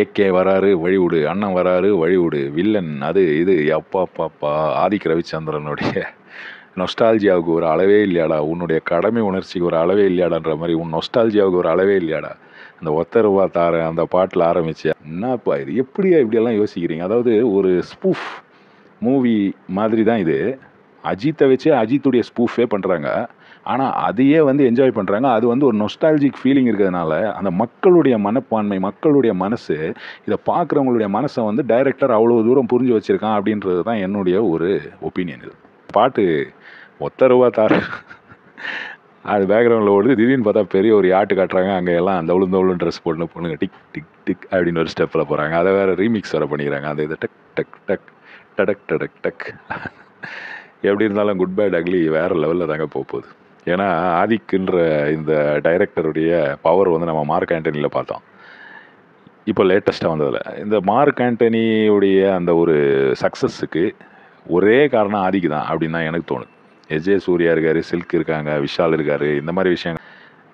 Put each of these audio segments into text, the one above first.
AK வராரு வழி விடு, அண்ணன் வராரு வழி விடு, வில்லன் அது இது அப்பா பாப்பா. ஆதிக் ரவிச்சந்திரனுடைய நொஸ்டால்ஜியாவுக்கு ஒரு அளவே இல்லையாடா, உன்னுடைய கடமை உணர்ச்சிக்கு ஒரு அளவே இல்லையாடான்ற மாதிரி, உன் நொஸ்டால்ஜியாவுக்கு ஒரு அளவே இல்லையாடா. அந்த ஒத்த ரூபா தாரேன் அந்த பாட்டில் ஆரம்பிச்சு என்னப்பா இது, எப்படியா இப்படியெல்லாம் யோசிக்கிறீங்க? அதாவது ஒரு ஸ்பூஃப் மூவி மாதிரி தான் இது. அஜித்தை வச்சு அஜித்துடைய ஸ்பூஃபே பண்ணுறாங்க. ஆனால் அதையே வந்து என்ஜாய் பண்ணுறாங்க. அது வந்து ஒரு நொஸ்டாலஜிக் ஃபீலிங் இருக்கிறதுனால அந்த மக்களுடைய மனப்பான்மை, மக்களுடைய மனசு, இதை பார்க்குறவங்களுடைய மனசை வந்து டைரக்டர் அவ்வளோ தூரம் புரிஞ்சு வச்சுருக்கான் அப்படின்றது தான் என்னுடைய ஒரு ஒப்பீனியன். இது பாட்டு ஒத்த ரூபா தார அது பேக்ரவுண்டில் ஓடுது. திடீர்னு பார்த்தா பெரிய ஒரு யாட்டு காட்டுறாங்க. அங்கே எல்லாம் தவுளும் ட்ரெஸ் போட்டு பொண்ணுங்க டிக் டிக் டிக் அப்படின்னு ஒரு ஸ்டெப்பில் போகிறாங்க. அதை வேறு ரீமிக்ஸ் வேறு பண்ணிக்கிறாங்க. அந்த இதை டக் டக் டக் டடக் டடக் டக். எப்படி இருந்தாலும் குட் பேட் அக்லி வேறு லெவலில் தாங்க போகுது. ஏன்னா ஆதிக்குன்ற இந்த டைரக்டருடைய பவர் வந்து நம்ம மார்க் ஆண்டனியில் பார்த்தோம். இப்போ லேட்டஸ்ட்டாக வந்ததில் இந்த மார்க் ஆண்டனியுடைய அந்த ஒரு சக்ஸஸுக்கு ஒரே காரணம் ஆதிக்கு தான் அப்படின்னு தான் எனக்கு தோணுது. எஜே சூர்யா இருக்கார், சில்க் இருக்காங்க, விஷால் இருக்கார், இந்த மாதிரி விஷயங்கள்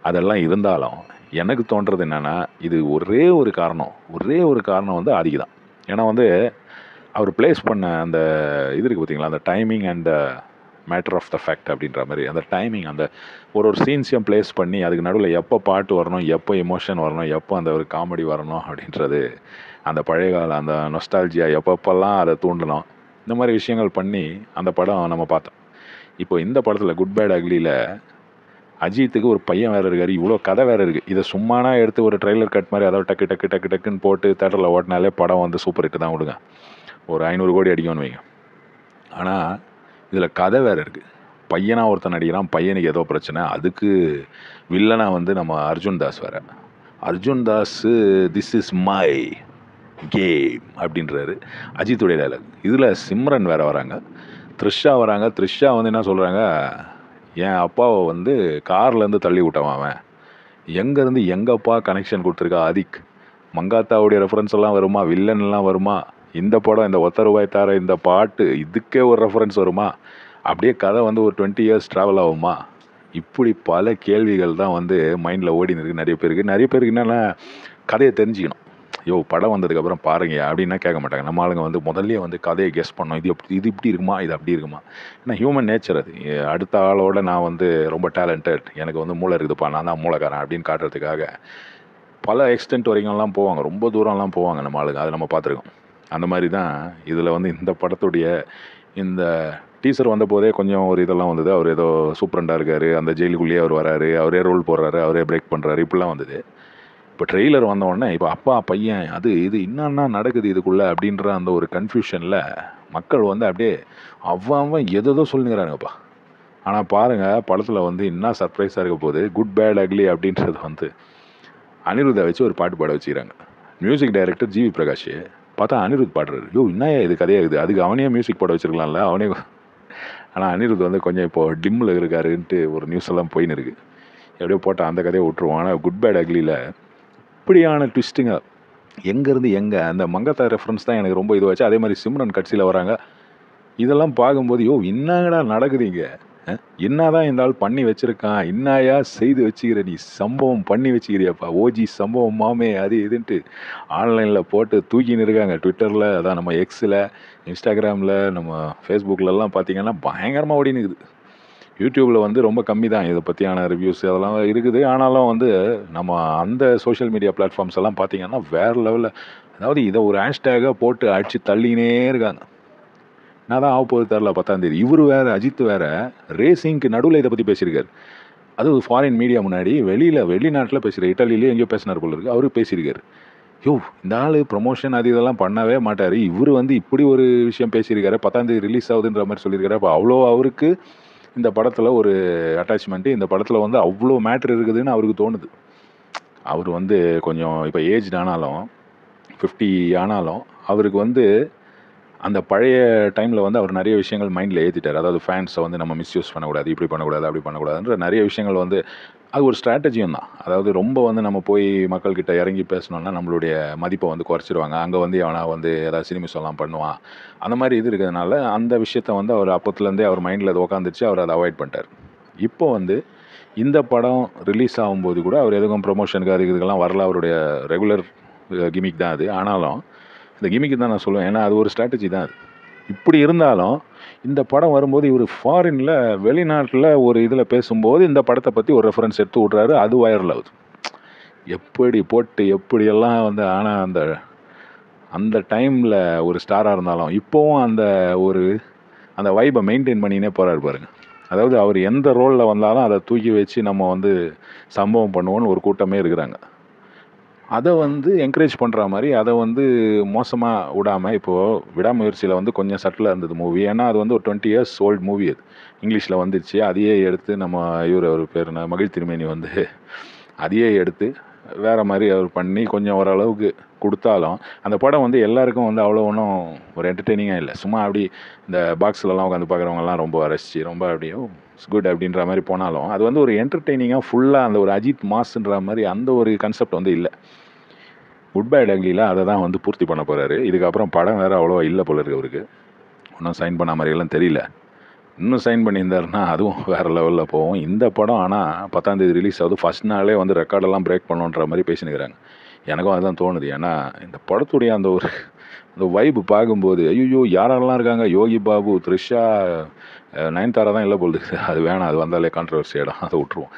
அதெல்லாம் இருந்தாலும் எனக்கு தோன்றது என்னென்னா, இது ஒரே ஒரு காரணம் வந்து ஆதிக்கு தான். ஏன்னா வந்து அவர் பிளேஸ் பண்ண அந்த இது இருக்குது பார்த்தீங்களா, அந்த timing and the matter of the fact அப்படின்ற மாதிரி அந்த டைமிங், அந்த ஒரு சீன்ஸையும் பிளேஸ் பண்ணி அதுக்கு நடுவில் எப்போ பாட்டு வரணும், எப்போ எமோஷன் வரணும், எப்போ அந்த ஒரு காமெடி வரணும் அப்படின்றது, அந்த பழைய கால அந்த நொஸ்டால்ஜியா எப்பப்பெல்லாம் அதை தூண்டணும், இந்த மாதிரி விஷயங்கள் பண்ணி அந்த படம் நம்ம பார்த்தோம். இப்போ இந்த படத்தில் குட் பேட் அக்லியில் அஜித்துக்கு ஒரு பையன் வேறு இருக்கார், இவ்வளோ கதை வேறு இருக்குது. இதை சும்மானா எடுத்து ஒரு ட்ரெய்லர் கட் மாதிரி அதாவது டக்கு டக்கு டக்கு டக்குன்னு போட்டு தேட்டரில் ஓட்டினாலே படம் வந்து சூப்பர் ஹிட்டு தான் விடுங்க, ஒரு 500 கோடி அடிக்கும்னு வைங்க. ஆனால் இதில் கதை வேறு இருக்குது. பையனாக ஒருத்தன் நடிக்கிறான், பையனுக்கு ஏதோ பிரச்சனை, அதுக்கு வில்லனாக வந்து நம்ம அர்ஜுன் தாஸ் வேறு. Arjun Das this is my game அப்படின்றாரு அஜித்துடைய டைலாக். இதில் சிம்ரன் வேறு வராங்க, த்ரிஷா வராங்க. த்ரிஷா வந்து என்ன சொல்கிறாங்க, என் அப்பாவை வந்து கார்லேருந்து தள்ளி விட்டவன் அவன், எங்கேருந்து எங்கப்பா கனெக்ஷன் கொடுத்துருக்கா ஆதிக், மங்காத்தாவுடைய ரெஃபரன்ஸ் எல்லாம் வருமா, வில்லன்லாம் வருமா, இந்த படம் இந்த ஒத்த ரூபாய் தார இந்த பாட்டு இதுக்கே ஒரு ரெஃபரன்ஸ் வருமா, அப்படியே கதை வந்து ஒரு 20 years ட்ராவல் ஆகுமா, இப்படி பல கேள்விகள் தான் வந்து மைண்டில் ஓடின்னு இருக்குது நிறைய பேருக்கு என்னென்னா கதையை தெரிஞ்சுக்கணும். படம் வந்ததுக்கப்புறம் பாருங்க அப்படின்னா கேட்க மாட்டாங்க. நம்ம ஆளுங்க வந்து முதல்ல வந்து கதையை கெஸ் பண்ணோம், இது இப்படி இருக்குமா, இது அப்படி இருக்குமா. ஏன்னா ஹியூமன் நேச்சர் அது. அடுத்த ஆளோட நான் வந்து ரொம்ப டேலண்டட், எனக்கு வந்து மூளை இருக்குதுப்பா, நான் தான் மூளைக்காரன் அப்படின்னு காட்டுறதுக்காக பல எக்ஸ்டென்ட் வரைக்கும்லாம் போவாங்க, ரொம்ப தூரம்லாம் போவாங்க நம்ம ஆளுங்க. அதை நம்ம பார்த்துருக்கோம். அந்த மாதிரி தான் இதில் வந்து இந்த படத்துடைய இந்த டீசர் வந்த போதே கொஞ்சம் ஒரு இதெல்லாம் வந்தது. அவர் ஏதோ சூப்பரண்டாக இருக்கார், அந்த ஜெயிலுக்குள்ளேயே அவர் வராரு, அவரே ரோல் போடுறாரு, அவரே பிரேக் பண்ணுறாரு, இப்படிலாம் வந்தது. இப்போ ட்ரெய்லர் வந்தோடனே இப்போ அப்பா பையன் அது இது என்னன்னா நடக்குது இதுக்குள்ளே அப்படின்ற அந்த ஒரு கன்ஃபியூஷனில் மக்கள் வந்து அப்படியே அவன் எதோ சொல்லுங்கிறானுங்கப்பா. ஆனால் பாருங்கள் படத்தில் வந்து என்ன சர்ப்ரைஸாக இருக்க போகுது. குட் பேட் அக்லி அப்படின்றது வந்து அனிருத்தை வச்சு ஒரு பாட்டு பாட வச்சுக்கிறாங்க. மியூசிக் டைரக்டர் ஜிவி பிரகாஷ், பார்த்தா அனிருத் பாடுறாரு. என்னையா இது கதையாகுது, அதுக்கு அவனே மியூசிக் போட வச்சுருக்கலாம்ல அவனே. ஆனால் அனிருத் வந்து கொஞ்சம் இப்போது டிம்மில் இருக்காருன்ட்டு ஒரு நியூஸ் எல்லாம் போயின்னு இருக்குது. எப்படியோ போட்டால் அந்த கதையை விட்டுருவோம். ஆனால் குட் பேட் அக்லியில் இப்படியான ட்விஸ்ட்டுங்க எங்கேருந்து எங்கே, அந்த மங்காத்தா ரெஃபரன்ஸ் தான் எனக்கு ரொம்ப இதுவாச்சு. அதே மாதிரி சிம்ரன் கட்சியில் வராங்க. இதெல்லாம் பார்க்கும்போது என்னங்கடா நடக்குது இங்கே, என்னதான் இந்த ஆள் பண்ணி வச்சுருக்கான், இன்னாயா செய்து வச்சுக்கிற நீ, சம்பவம் பண்ணி வச்சுக்கிறியாப்பா, ஓஜி சம்பவம் மாமே அது இதுன்ட்டு ஆன்லைனில் போட்டு தூக்கின்னு இருக்காங்க. ட்விட்டரில், அதான் நம்ம எக்ஸில், இன்ஸ்டாகிராமில், நம்ம ஃபேஸ்புக்கிலலாம் பார்த்திங்கன்னா பயங்கரமாக ஓடினுக்குது. யூடியூப்பில் வந்து ரொம்ப கம்மி தான் இதை பற்றியான ரிவ்யூஸ் அதெல்லாம் இருக்குது. ஆனாலும் வந்து நம்ம அந்த சோஷியல் மீடியா பிளாட்ஃபார்ம்ஸ் எல்லாம் பார்த்திங்கன்னா வேறு லெவலில், அதாவது இதை ஒரு ஹேஷ்டேகாக போட்டு அடித்து தள்ளினே இருக்காங்க. நான் தான் ஆகப்போது தெரில 10ஆம் தேதி. இவர் வேறு அஜித் வேறு ரேசிங்க்கு நடுவில் இதை பற்றி பேசியிருக்காரு. அது ஃபாரின் மீடியா முன்னாடி வெளிநாட்டில் பேசுகிறார். இட்டாலியிலேயே எங்கேயோ பேசினார் போல இருக்குது. அவரு பேசியிருக்காரு. இந்த ஆள் ப்ரொமோஷன் அது இதெல்லாம் பண்ணவே மாட்டார், இவர் வந்து இப்படி ஒரு விஷயம் பேசியிருக்காரு, 10ஆம் தேதி ரிலீஸ் ஆகுதுன்ற மாதிரி சொல்லியிருக்காரு. அப்போ அவ்வளோ அவருக்கு இந்த படத்தில் ஒரு அட்டாச்மெண்ட்டு, இந்த படத்தில் வந்து அவ்வளோ மேட்ரு இருக்குதுன்னு அவருக்கு தோணுது. அவர் வந்து கொஞ்சம் இப்போ ஏஜ்டு ஆனாலும் 50 ஆனாலும் அவருக்கு வந்து அந்த பழைய டைமில் வந்து அவர் நிறைய விஷயங்கள் மைண்டில் ஏற்றிட்டார். அதாவது ஃபேன்ஸை வந்து நம்ம மிஸ்யூஸ் பண்ணக்கூடாது, இப்படி பண்ணக்கூடாது, அப்படி பண்ணக்கூடாதுன்ற நிறைய விஷயங்கள் வந்து அது ஒரு ஸ்ட்ராட்டஜியும் தான். அதாவது ரொம்ப வந்து நம்ம போய் மக்கள்கிட்ட இறங்கி பேசணுன்னா நம்மளுடைய மதிப்பை வந்து குறைச்சிடுவாங்க. அங்கே வந்து அவனை வந்து ஏதாவது சினிமிஸெல்லாம் பண்ணுவான், அந்த மாதிரி இது இருக்கிறதுனால அந்த விஷயத்த வந்து அவர் அப்போத்துலேருந்தே அவர் மைண்டில் அது உட்காந்துருச்சு. அவர் அதை அவாய்ட் பண்ணிட்டார். இப்போ வந்து இந்த படம் ரிலீஸ் ஆகும்போது கூட அவர் எதுவும் ப்ரொமோஷனுக்கு அதுக்கு இதுக்கெல்லாம் வரல. அவருடைய ரெகுலர் கிமிக் தான் அது. ஆனாலும் இந்த கிமிக்கு தான் நான் சொல்லுவேன். ஏன்னா அது ஒரு ஸ்ட்ராட்டஜி தான் அது. இப்படி இருந்தாலும் இந்த படம் வரும்போது இவர் ஃபாரினில் வெளிநாட்டில் ஒரு இதில் பேசும்போது இந்த படத்தை பற்றி ஒரு ரெஃபரன்ஸ் எடுத்து விட்றாரு. அது வைரல் ஆகுது. எப்படி போட்டு எப்படியெல்லாம் வந்து ஆனால் அந்த டைமில் ஒரு ஸ்டாராக இருந்தாலும் இப்போவும் அந்த வைபை மெயின்டைன் பண்ணினே போகிறாரு பாருங்க. அதாவது அவர் எந்த ரோலில் வந்தாலும் அதை தூக்கி வச்சு நம்ம வந்து சம்பவம் பண்ணுவோன்னு ஒரு கூட்டமே இருக்கிறாங்க. அதை வந்து என்கரேஜ் பண்ணுற மாதிரி அதை வந்து மோசமாக விடாமல், இப்போது விடாமுயற்சியில் வந்து கொஞ்சம் சட்டிலாக இருந்தது மூவி. ஏன்னா அது வந்து ஒரு 20 years ஓல்டு மூவி. அது இங்கிலீஷில் வந்துடுச்சு. அதையே எடுத்து நம்ம அவர் பேர் என்ன, மகிழ் திருமேனி வந்து அதையே எடுத்து வேறு மாதிரி அவர் பண்ணி கொஞ்சம் ஓரளவுக்கு கொடுத்தாலும் அந்த படம் வந்து எல்லாருக்கும் வந்து அவ்வளோ ஒன்றும் ஒரு என்டர்டெய்னிங்காக இல்லை. சும்மா அப்படி இந்த பாக்ஸ்லலாம் உட்காந்து பார்க்குறவங்கலாம் ரொம்ப ரசிச்சு ரொம்ப அப்படியும் குட் அப்படின்ற மாதிரி போனாலும் அது வந்து ஒரு என்டர்டெய்னிங்காக ஃபுல்லாக அந்த ஒரு அஜித் மாஸ்ன்ற மாதிரி அந்த ஒரு கான்செப்ட் வந்து இல்லை. குட் பை டக்லியில் அதை தான் வந்து பூர்த்தி பண்ண போகிறாரு. இதுக்கப்புறம் படம் வேறு அவ்வளோவா இல்லை போல இருக்கு அவருக்கு. இன்னும் சைன் பண்ண மாதிரியெல்லாம் தெரியல. இன்னும் சைன் பண்ணியிருந்தாருன்னா அதுவும் வேறு லெவலில் போகும். இந்த படம் ஆனால் 10ஆம் தேதி ரிலீஸ் ஆகுது. ஃபஸ்ட் நாளே வந்து ரெக்கார்டெல்லாம் பிரேக் பண்ணணுன்ற மாதிரி பேசினுக்கிறாங்க. எனக்கும் அதுதான் தோணுது. ஏன்னா இந்த படத்துடைய அந்த வைப்பு பார்க்கும்போது ஐயோ யாரெல்லாம் இருக்காங்க, யோகி பாபு, த்ரிஷா, நயன்தாரா தான் இல்லை போகுது. அது வேணாம், அது வந்தாலே கான்ட்ரவர்சி இடம், அதை விட்டுருவோம்.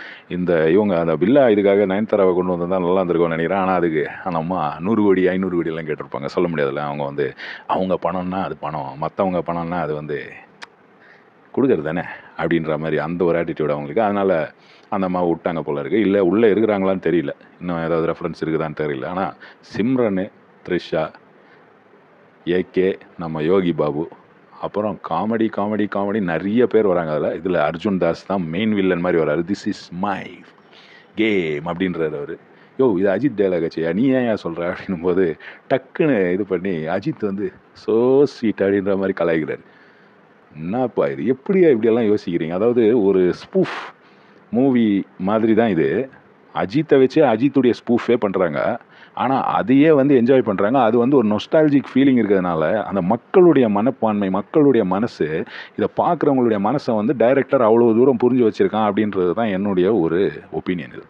இவங்க அந்த பில்லா இதுக்காக நயன்தாராவை கொண்டு வந்தால் நல்லா இருந்திருக்கும்னு நினைக்கிறேன். ஆனால் அதுக்கு அந்த அம்மா 100 கோடி 500 கோடியெல்லாம் கேட்டிருப்பாங்க. சொல்ல முடியாதுல்ல. அவங்க வந்து அவங்க பணம்னா அது பணம், மற்றவங்க பணம்னா அது வந்து கொடுக்குறது தானே அப்படின்ற மாதிரி அந்த ஒரு ஆட்டிடியூட் அவங்களுக்கு. அதனால் அந்த அம்மா விட்டாங்க போல இருக்குது. இல்லை உள்ளே இருக்கிறாங்களான்னு தெரியல, இன்னும் ஏதாவது ரெஃபரன்ஸ் இருக்குதான்னு தெரியல. ஆனால் சிம்ரனு, த்ரிஷா, ஏகே, நம்ம யோகி பாபு, அப்புறம் காமெடி நிறைய பேர் வராங்க. இதில் அர்ஜுன் தாஸ் தான் மெயின் வில்லன் மாதிரி வராரு. திஸ் இஸ் மை கேம் அப்படின்றார் அவர். இது அஜித் டைலாக் ஆச்சியா, நீ ஏன் சொல்கிற அப்படின்னும் போது டக்குன்னு இது பண்ணி அஜித் வந்து சோ ஸ்வீட் அப்படின்ற மாதிரி கலாய்க்கிறார். என்னப்பா இது, இப்படியெல்லாம் யோசிக்கிறீங்க? அதாவது ஒரு ஸ்பூஃப் மூவி மாதிரி தான் இது. அஜித்தை வச்சு அஜித்துடைய ஸ்பூஃபே பண்ணுறாங்க. ஆனால் அதையே வந்து என்ஜாய் பண்ணுறாங்க. அது வந்து ஒரு நொஸ்டாலஜிக் ஃபீலிங் இருக்கிறதுனால அந்த மக்களுடைய மனப்பான்மை, மக்களுடைய மனசு, இதை பார்க்குறவங்களுடைய மனசை வந்து டைரக்டர் அவ்வளோ தூரம் புரிஞ்சு வச்சுருக்கான் அப்படின்றது தான் என்னுடைய ஒரு ஒப்பீனியன் இது.